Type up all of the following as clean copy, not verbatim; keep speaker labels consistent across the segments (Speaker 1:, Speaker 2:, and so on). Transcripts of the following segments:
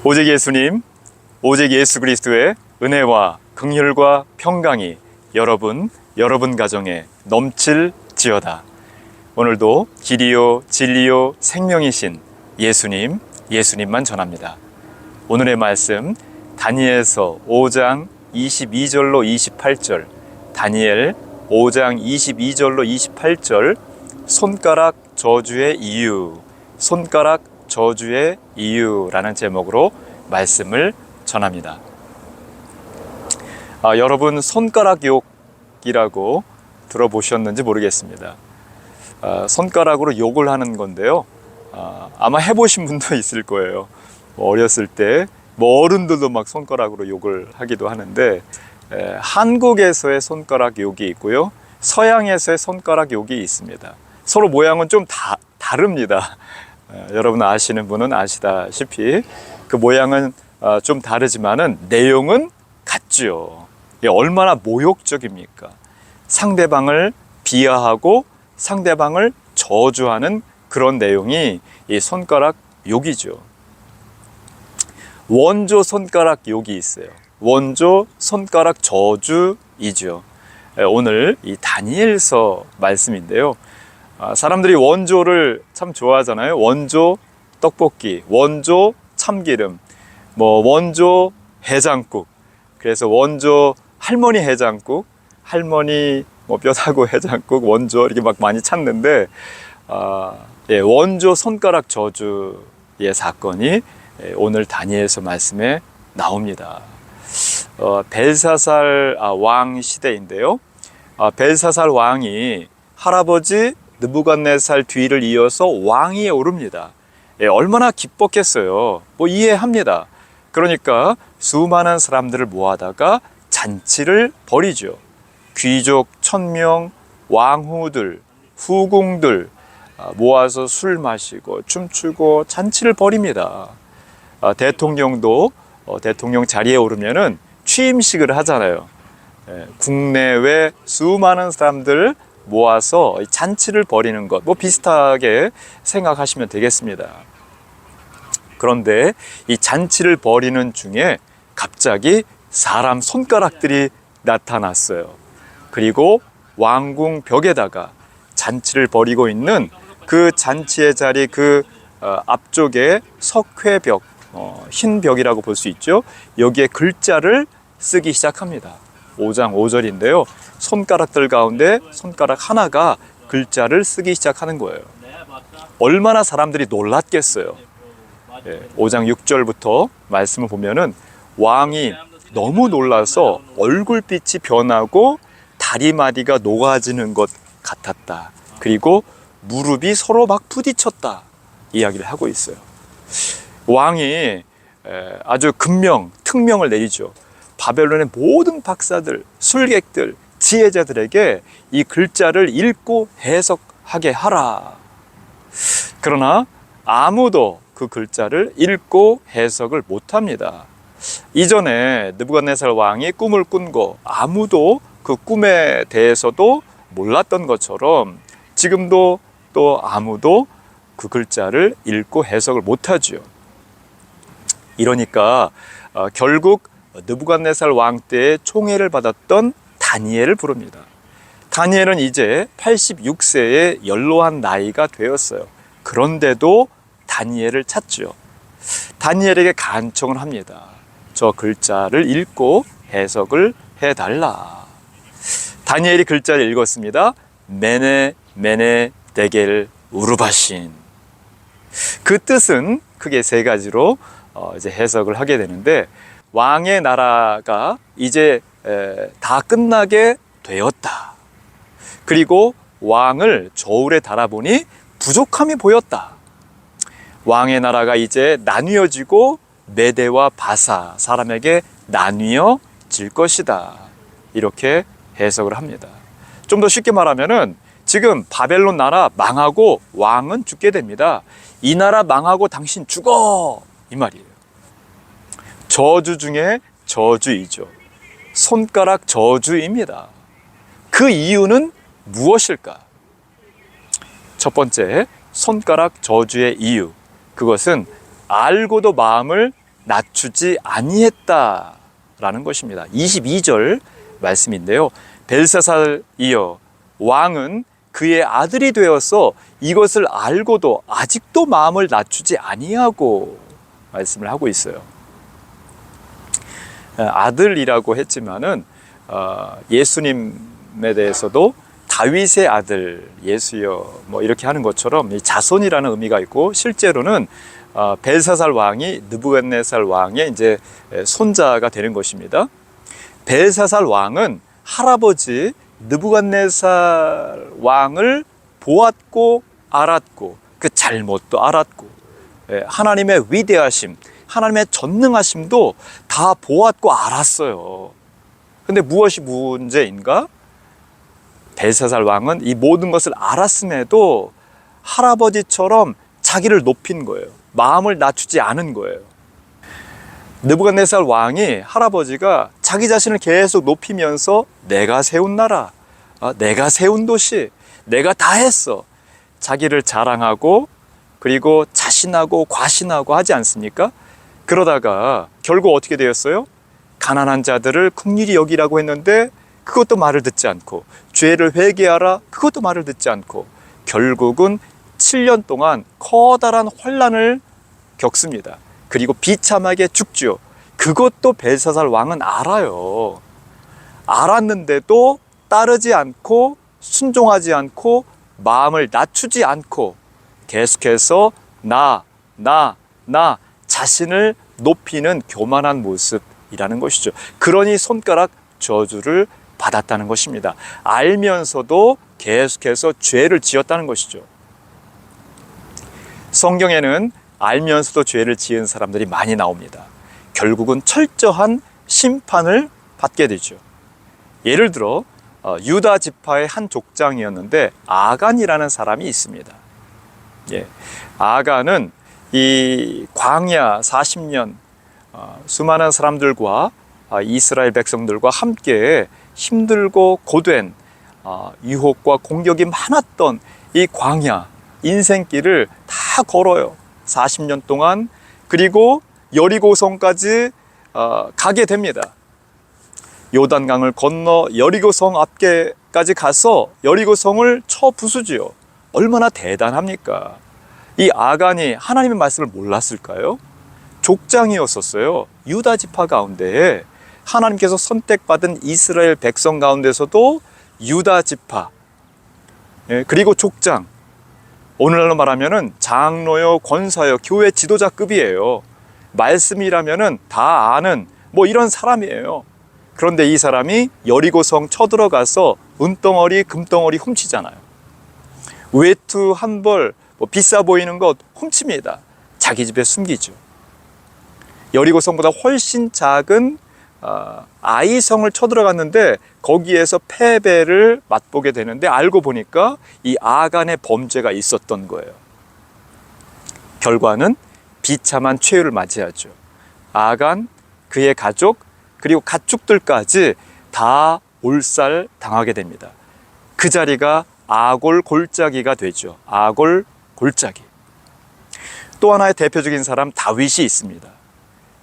Speaker 1: 오직 예수님, 오직 예수 그리스도의 은혜와 긍휼과 평강이 여러분 가정에 넘칠지어다. 오늘도 길이요 진리요 생명이신 예수님만 전합니다. 오늘의 말씀 다니엘서 5장 22절로 28절, 다니엘 5장 22절로 28절, 손가락 저주의 이유라는 제목으로 말씀을 전합니다. 여러분 손가락 욕이라고 들어보셨는지 모르겠습니다. 손가락으로 욕을 하는 건데요. 아마 해보신 분도 있을 거예요. 어렸을 때 어른들도 막 손가락으로 욕을 하기도 하는데, 한국에서의 손가락 욕이 있고요, 서양에서의 손가락 욕이 있습니다. 서로 모양은 좀 다릅니다. 여러분 아시는 분은 아시다시피 그 모양은 좀 다르지만은 내용은 같죠. 이게 얼마나 모욕적입니까? 상대방을 비하하고 상대방을 저주하는 그런 내용이 이 손가락 욕이죠. 원조 손가락 욕이 있어요. 원조 손가락 저주이죠. 오늘 이 다니엘서 말씀인데요. 사람들이 원조를 참 좋아하잖아요. 원조 떡볶이, 원조 참기름, 원조 해장국. 그래서 원조 할머니 해장국, 할머니 뼈다구 해장국, 원조 이렇게 막 많이 찾는데, 원조 손가락 저주의 사건이 오늘 다니엘서 말씀에 나옵니다. 벨사살 왕 시대인데요. 벨사살 왕이 할아버지 느부갓네살 뒤를 이어서 왕위에 오릅니다. 얼마나 기뻤겠어요. 이해합니다. 그러니까 수많은 사람들을 모아다가 잔치를 벌이죠. 귀족 1000명, 왕후들, 후궁들 모아서 술 마시고 춤추고 잔치를 벌입니다. 대통령도 대통령 자리에 오르면은 취임식을 하잖아요. 국내외 수많은 사람들 모아서 잔치를 벌이는 것, 비슷하게 생각하시면 되겠습니다. 그런데 이 잔치를 벌이는 중에 갑자기 사람 손가락들이 나타났어요. 그리고 왕궁 벽에다가 잔치를 벌이고 있는 그 잔치의 자리 앞쪽에 석회벽, 흰 벽이라고 볼 수 있죠. 여기에 글자를 쓰기 시작합니다. 5장 5절인데요. 손가락들 가운데 손가락 하나가 글자를 쓰기 시작하는 거예요. 얼마나 사람들이 놀랐겠어요. 5장 6절부터 말씀을 보면은 왕이 너무 놀라서 얼굴빛이 변하고 다리마디가 녹아지는 것 같았다. 그리고 무릎이 서로 막 부딪혔다. 이야기를 하고 있어요. 왕이 아주 특명을 내리죠. 바벨론의 모든 박사들, 술객들, 지혜자들에게 이 글자를 읽고 해석하게 하라. 그러나 아무도 그 글자를 읽고 해석을 못합니다. 이전에 느부갓네살 왕이 꿈을 꾼 거 아무도 그 꿈에 대해서도 몰랐던 것처럼 지금도 또 아무도 그 글자를 읽고 해석을 못하죠. 이러니까 결국 느부갓네살 왕 때에 총애를 받았던 다니엘을 부릅니다. 다니엘은 이제 86세의 연로한 나이가 되었어요. 그런데도 다니엘을 찾죠. 다니엘에게 간청을 합니다. 저 글자를 읽고 해석을 해달라. 다니엘이 글자를 읽었습니다. 메네 데겔 우르바신. 그 뜻은 크게 세 가지로 이제 해석을 하게 되는데, 왕의 나라가 이제 다 끝나게 되었다. 그리고 왕을 저울에 달아보니 부족함이 보였다. 왕의 나라가 이제 나뉘어지고 메대와 바사 사람에게 나뉘어질 것이다. 이렇게 해석을 합니다. 좀 더 쉽게 말하면은 지금 바벨론 나라 망하고 왕은 죽게 됩니다. 이 나라 망하고 당신 죽어, 이 말이에요. 저주 중에 저주이죠. 손가락 저주입니다. 그 이유는 무엇일까? 첫 번째, 손가락 저주의 이유. 그것은 알고도 마음을 낮추지 아니했다라는 것입니다. 22절 말씀인데요. 벨사살이여, 왕은 그의 아들이 되어서 이것을 알고도 아직도 마음을 낮추지 아니하고 말씀을 하고 있어요. 아들이라고 했지만은 예수님에 대해서도 다윗의 아들 예수여 뭐 이렇게 하는 것처럼 이 자손이라는 의미가 있고, 실제로는 벨사살 왕이 느부갓네살 왕의 이제 손자가 되는 것입니다. 벨사살 왕은 할아버지 느부갓네살 왕을 보았고 알았고, 그 잘못도 알았고, 하나님의 위대하심, 하나님의 전능하심도 다 보았고 알았어요. 근데 무엇이 문제인가? 벨사살 왕은 이 모든 것을 알았음에도 할아버지처럼 자기를 높인 거예요. 마음을 낮추지 않은 거예요. 느부갓네살 왕이, 할아버지가 자기 자신을 계속 높이면서 내가 세운 나라, 내가 세운 도시, 내가 다 했어, 자기를 자랑하고 그리고 자신하고 과신하고 하지 않습니까? 그러다가 결국 어떻게 되었어요? 가난한 자들을 긍휼히 여기라고 했는데 그것도 말을 듣지 않고, 죄를 회개하라, 그것도 말을 듣지 않고, 결국은 7년 동안 커다란 환난을 겪습니다. 그리고 비참하게 죽죠. 그것도 벨사살 왕은 알아요. 알았는데도 따르지 않고 순종하지 않고 마음을 낮추지 않고 계속해서 나 자신을 높이는 교만한 모습이라는 것이죠. 그러니 손가락 저주를 받았다는 것입니다. 알면서도 계속해서 죄를 지었다는 것이죠. 성경에는 알면서도 죄를 지은 사람들이 많이 나옵니다. 결국은 철저한 심판을 받게 되죠. 예를 들어 유다 지파의 한 족장이었는데 아간이라는 사람이 있습니다. 아간은 이 광야 40년 수많은 사람들과 이스라엘 백성들과 함께 힘들고 고된 유혹과 공격이 많았던 이 광야 인생길을 다 걸어요. 40년 동안. 그리고 여리고성까지 가게 됩니다. 요단강을 건너 여리고성 앞에까지 가서 여리고성을 쳐 부수지요. 얼마나 대단합니까? 이 아간이 하나님의 말씀을 몰랐을까요? 족장이었었어요. 유다 지파 가운데 하나님께서 선택받은 이스라엘 백성 가운데서도 유다 지파, 그리고 족장, 오늘날로 말하면은 장로요, 권사요, 교회 지도자급이에요. 말씀이라면은 다 아는 뭐 이런 사람이에요. 그런데 이 사람이 여리고성 쳐들어가서 은덩어리 금덩어리 훔치잖아요. 외투 한 벌, 뭐 비싸 보이는 것 훔칩니다. 자기 집에 숨기죠. 여리고성보다 훨씬 작은 아이성을 쳐들어갔는데 거기에서 패배를 맛보게 되는데, 알고 보니까 이 아간의 범죄가 있었던 거예요. 결과는 비참한 최후를 맞이하죠. 아간, 그의 가족, 그리고 가축들까지 다 몰살 당하게 됩니다. 그 자리가 아골 골짜기가 되죠. 아골 골짜기. 또 하나의 대표적인 사람 다윗이 있습니다.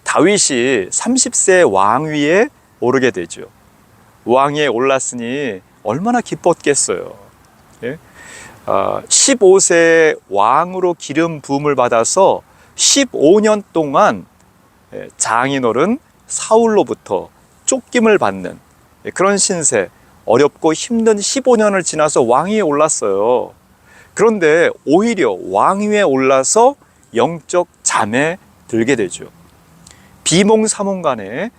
Speaker 1: 다윗이 30세 왕위에 오르게 되죠. 왕위에 올랐으니 얼마나 기뻤겠어요. 15세 왕으로 기름 부음을 받아서 15년 동안 장인어른 사울로부터 쫓김을 받는 그런 신세, 어렵고 힘든 15년을 지나서 왕위에 올랐어요. 그런데 오히려 왕위에 올라서 영적 잠에 들게 되죠. 비몽사몽간에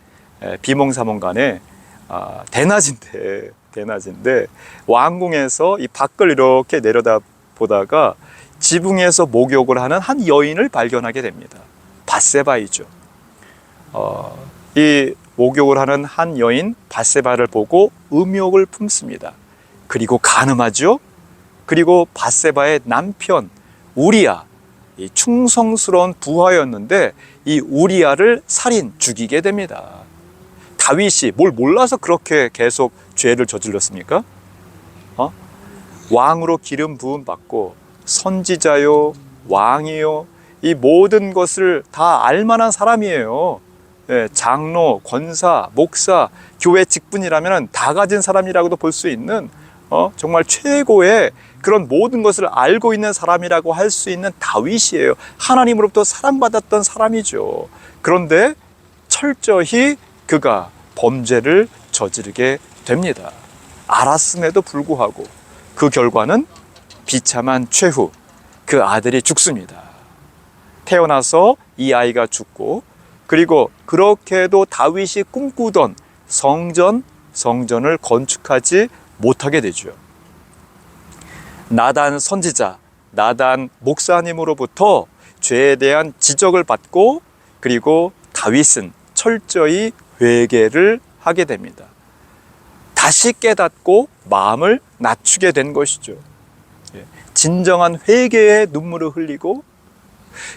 Speaker 1: 대낮인데 왕궁에서 이 밖을 이렇게 내려다 보다가 지붕에서 목욕을 하는 한 여인을 발견하게 됩니다. 밧세바이죠. 이 목욕을 하는 한 여인 밧세바를 보고 음욕을 품습니다. 그리고 간음하죠. 그리고 밧세바의 남편 우리야, 이 충성스러운 부하였는데 이 우리야를 죽이게 됩니다. 다윗이 뭘 몰라서 그렇게 계속 죄를 저질렀습니까? 왕으로 기름 부음 받고 선지자요, 왕이요, 이 모든 것을 다 알만한 사람이에요. 예, 장로, 권사, 목사, 교회 직분이라면 다 가진 사람이라고도 볼 수 있는 정말 최고의 그런 모든 것을 알고 있는 사람이라고 할 수 있는 다윗이에요. 하나님으로부터 사랑받았던 사람이죠. 그런데 철저히 그가 범죄를 저지르게 됩니다. 알았음에도 불구하고 그 결과는 비참한 최후, 그 아들이 죽습니다. 태어나서 이 아이가 죽고, 그리고 그렇게도 다윗이 꿈꾸던 성전을 건축하지 못하게 되죠. 나단 선지자, 나단 목사님으로부터 죄에 대한 지적을 받고, 그리고 다윗은 철저히 회개를 하게 됩니다. 다시 깨닫고 마음을 낮추게 된 것이죠. 진정한 회개의 눈물을 흘리고,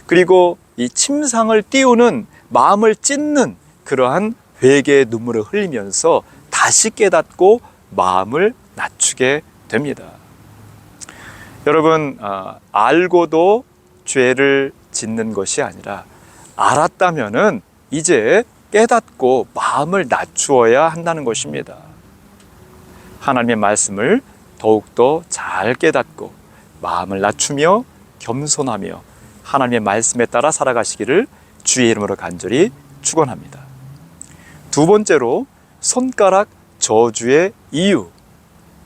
Speaker 1: 그리고 이 침상을 띄우는 마음을 찢는 그러한 회개의 눈물을 흘리면서 다시 깨닫고 마음을 낮추게 됩니다. 여러분, 알고도 죄를 짓는 것이 아니라 알았다면은 이제 깨닫고 마음을 낮추어야 한다는 것입니다. 하나님의 말씀을 더욱더 잘 깨닫고 마음을 낮추며 겸손하며 하나님의 말씀에 따라 살아가시기를 주의 이름으로 간절히 축원합니다. 두 번째로 손가락 저주의 이유.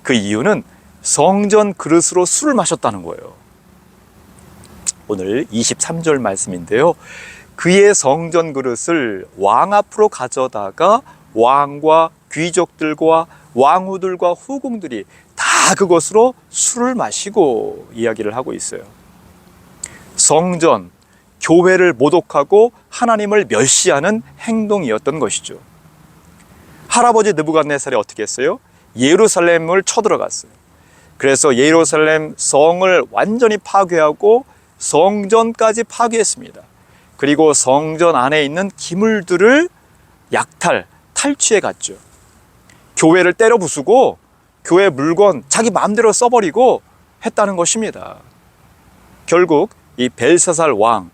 Speaker 1: 그 이유는 성전 그릇으로 술을 마셨다는 거예요. 오늘 23절 말씀인데요. 그의 성전 그릇을 왕 앞으로 가져다가 왕과 귀족들과 왕후들과 후궁들이 다 그것으로 술을 마시고 이야기를 하고 있어요. 성전, 교회를 모독하고 하나님을 멸시하는 행동이었던 것이죠. 할아버지 느부갓네살이 어떻게 했어요? 예루살렘을 쳐들어갔어요. 그래서 예루살렘 성을 완전히 파괴하고 성전까지 파괴했습니다. 그리고 성전 안에 있는 기물들을 탈취해 갔죠. 교회를 때려 부수고 교회 물건 자기 마음대로 써버리고 했다는 것입니다. 결국 이 벨사살 왕,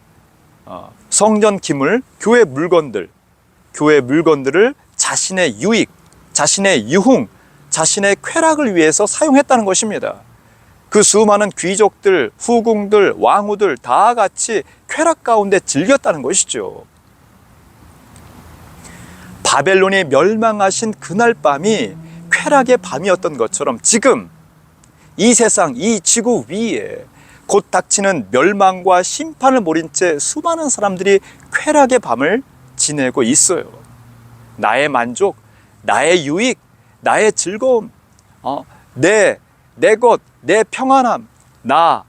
Speaker 1: 성전 기물, 교회 물건들을 자신의 유익, 자신의 유흥, 자신의 쾌락을 위해서 사용했다는 것입니다. 그 수많은 귀족들, 후궁들, 왕후들 다 같이 쾌락 가운데 즐겼다는 것이죠. 바벨론이 멸망하신 그날 밤이 쾌락의 밤이었던 것처럼 지금 이 세상, 이 지구 위에 곧 닥치는 멸망과 심판을 모른 채 수많은 사람들이 쾌락의 밤을 지내고 있어요. 나의 만족, 나의 유익, 나의 즐거움, 내 것, 내 평안함, 나.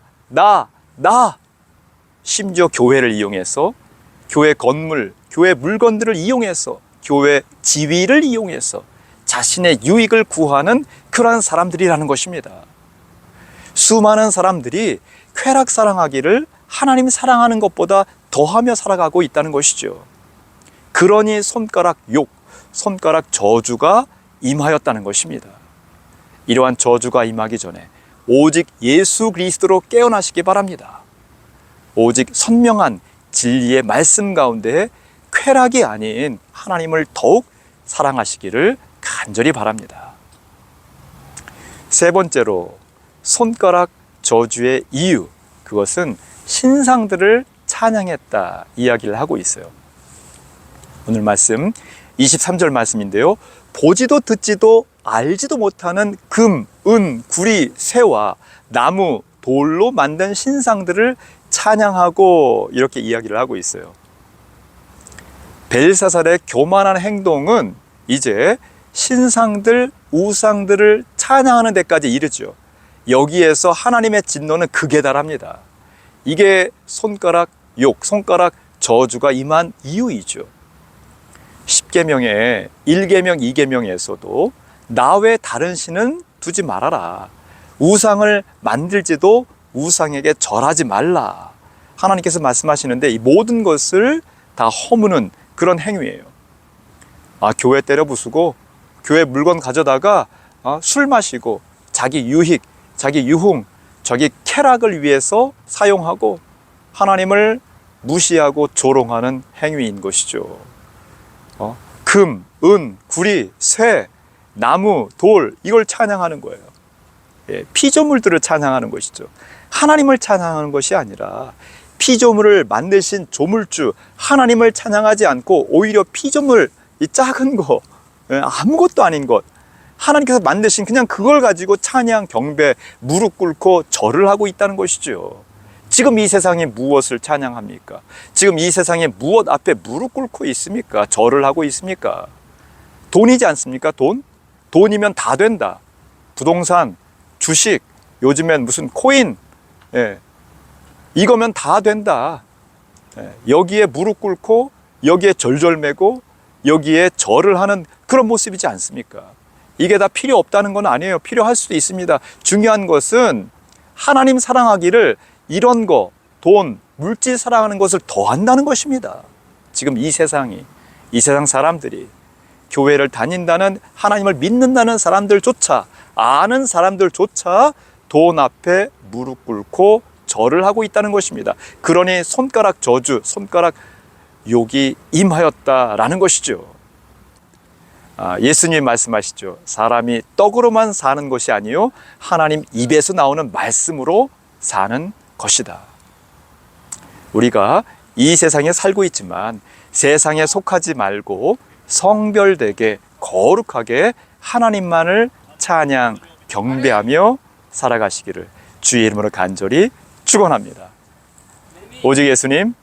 Speaker 1: 심지어 교회를 이용해서, 교회 건물, 교회 물건들을 이용해서, 교회 지위를 이용해서 자신의 유익을 구하는 그러한 사람들이라는 것입니다. 수많은 사람들이 쾌락 사랑하기를 하나님 사랑하는 것보다 더하며 살아가고 있다는 것이죠. 그러니 손가락 욕, 손가락 저주가 임하였다는 것입니다. 이러한 저주가 임하기 전에 오직 예수 그리스도로 깨어나시기 바랍니다. 오직 선명한 진리의 말씀 가운데 쾌락이 아닌 하나님을 더욱 사랑하시기를 간절히 바랍니다. 세 번째로 손가락 저주의 이유, 그것은 신상들을 찬양했다 이야기를 하고 있어요. 오늘 말씀 23절 말씀인데요. 보지도 듣지도 알지도 못하는 금, 은, 구리, 쇠와 나무, 돌로 만든 신상들을 찬양하고 이렇게 이야기를 하고 있어요. 벨사살의 교만한 행동은 이제 신상들, 우상들을 찬양하는 데까지 이르죠. 여기에서 하나님의 진노는 극에 달합니다. 이게 손가락 욕, 손가락 저주가 임한 이유이죠. 10계명에 1계명, 2계명에서도 나 외 다른 신은 두지 말아라. 우상을 만들지도 우상에게 절하지 말라. 하나님께서 말씀하시는데 이 모든 것을 다 허무는 그런 행위예요. 교회 때려 부수고 교회 물건 가져다가 술 마시고 자기 유익, 자기 유흥, 자기 쾌락을 위해서 사용하고 하나님을 무시하고 조롱하는 행위인 것이죠. 금, 은, 구리, 쇠, 나무, 돌, 이걸 찬양하는 거예요. 예, 피조물들을 찬양하는 것이죠. 하나님을 찬양하는 것이 아니라 피조물을 만드신 조물주 하나님을 찬양하지 않고 오히려 피조물, 이 작은 거, 아무것도 아닌 것, 하나님께서 만드신 그냥 그걸 가지고 찬양, 경배, 무릎 꿇고 절을 하고 있다는 것이죠. 지금 이 세상에 무엇을 찬양합니까? 지금 이 세상에 무엇 앞에 무릎 꿇고 있습니까? 절을 하고 있습니까? 돈이지 않습니까? 돈? 돈이면 다 된다. 부동산, 주식, 요즘엔 무슨 코인, 예, 이거면 다 된다. 예, 여기에 무릎 꿇고 여기에 절절매고 여기에 절을 하는 그런 모습이지 않습니까? 이게 다 필요 없다는 건 아니에요. 필요할 수도 있습니다. 중요한 것은 하나님 사랑하기를 이런 거, 돈, 물질 사랑하는 것을 더한다는 것입니다. 지금 이 세상이, 이 세상 사람들이 교회를 다닌다는, 하나님을 믿는다는 사람들조차, 아는 사람들조차 돈 앞에 무릎 꿇고 절을 하고 있다는 것입니다. 그러니 손가락 저주, 손가락 욕이 임하였다라는 것이죠. 예수님 말씀하시죠. 사람이 떡으로만 사는 것이 아니요 하나님 입에서 나오는 말씀으로 사는 것이다. 우리가 이 세상에 살고 있지만 세상에 속하지 말고 성별되게 거룩하게 하나님만을 찬양, 경배하며 살아가시기를 주의 이름으로 간절히 축원합니다. 오직 예수님